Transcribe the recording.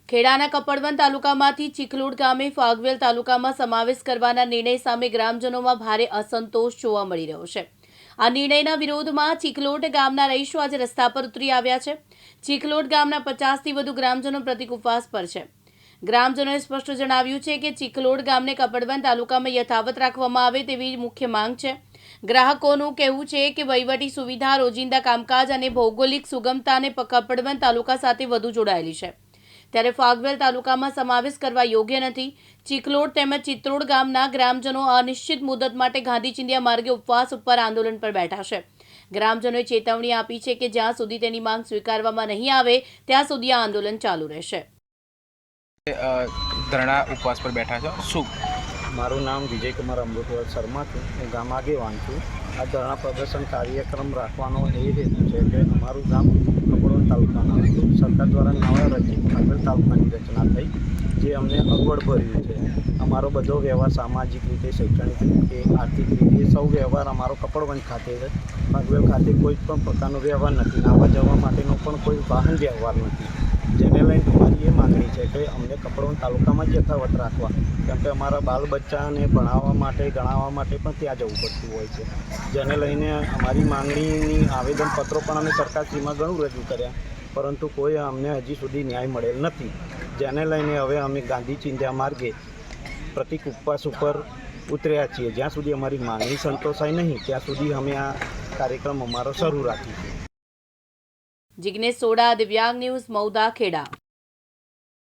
ખેડાના કપડવંત તાલુકામાંથી ચીખલોડ ગામે ફાગવેલ તાલુકામાં સમાવેશ કરવાના નિર્ણય સામે ગ્રામજનોમાં ભારે અસંતોષ જોવા મળી રહ્યો છે। આ નિર્ણયના વિરોધમાં ચીખલોડ ગામના રહીશો આજે રસ્તા પર ઉતરી આવ્યા છે। ચીખલોડ ગામના 50થી વધુ ગ્રામજનો પ્રતિક ઉપવાસ પર છે। ગ્રામજનોએ સ્પષ્ટ જણાવ્યું છે કે ચીખલોડ ગામને કપડવંત તાલુકામાં યથાવત રાખવામાં આવે તેવી મુખ્ય માંગ છે। ગ્રાહકોનું કહેવું છે કે વહીવટી સુવિધા, રોજિંદા કામકાજ અને ભૌગોલિક સુગમતાને કપડવંત તાલુકા સાથે વધુ જોડાયેલી છે, ત્યારે ફાગવેલ તાલુકામાં સમાવેશ કરવા યોગ્ય નથી। ચીખલોડ તેમજ ચિત્રોડ ગામના ગ્રામજનો અનિશ્ચિત મુદત માટે ગાંધી ચિંધ્યા માર્ગે ઉપવાસ ઉપર આંદોલન પર બેઠા છે। ગ્રામજનોએ ચેતવણી આપી છે કે જ્યાં સુધી તેની માંગ સ્વીકારવામાં નહીં આવે ત્યાં સુધી આ આંદોલન ચાલુ રહેશે। ધરણા ઉપવાસ પર બેઠા છો શું? મારું નામ વિજયકુમાર અમૃતલાલ શર્મા છે। હું ગામ આગેવાન છું। આ ધરણા પ્રદર્શન કાર્યક્રમ રાખવાનો એ હેતુ છે કે અમારું ગામ કપડવંત તાલુકાના હતું। સરકાર દ્વારા નવા રચિત ફાગવેલ તાલુકાની રચના થઈ, જે અમને અગવડ ભર્યું છે। અમારો બધો વ્યવહાર સામાજિક રીતે, શૈક્ષણિક રીતે, આર્થિક રીતે સૌ વ્યવહાર અમારો કપડવંત ખાતે છે। ફાગવેલ ખાતે કોઈ પણ પ્રકારનો વ્યવહાર નથી, આવવા જવા માટેનો પણ કોઈ વાહન વ્યવહાર નથી, જેને લઈને અમારી એ માંગણી છે કે અમને કપડવંત તાલુકામાં જ યથાવત રાખવા, કેમ કે અમારા બાલ બચ્ચાને ભણાવવા માટે, ગણાવવા માટે પણ ત્યાં જવું પડતું હોય છે। જેને લઈને અમારી માંગણીની આવેદનપત્રો પણ અમે સરકારશ્રીમાં ઘણું રજૂ કર્યા, પરંતુ કોઈ અમને હજી સુધી ન્યાય મળેલ નથી। જેને લઈને હવે અમે ગાંધી ચિંધ્યા માર્ગે પ્રતિક ઉપવાસ ઉપર ઉતર્યા છીએ। જ્યાં સુધી અમારી માંગણી સંતોષાય નહીં ત્યાં સુધી અમે આ કાર્યક્રમ અમારો શરૂ રાખીશું। જિગ્નેશ સોડા, દિવ્યાંગ ન્યૂઝ, મૌદા, ખેડા।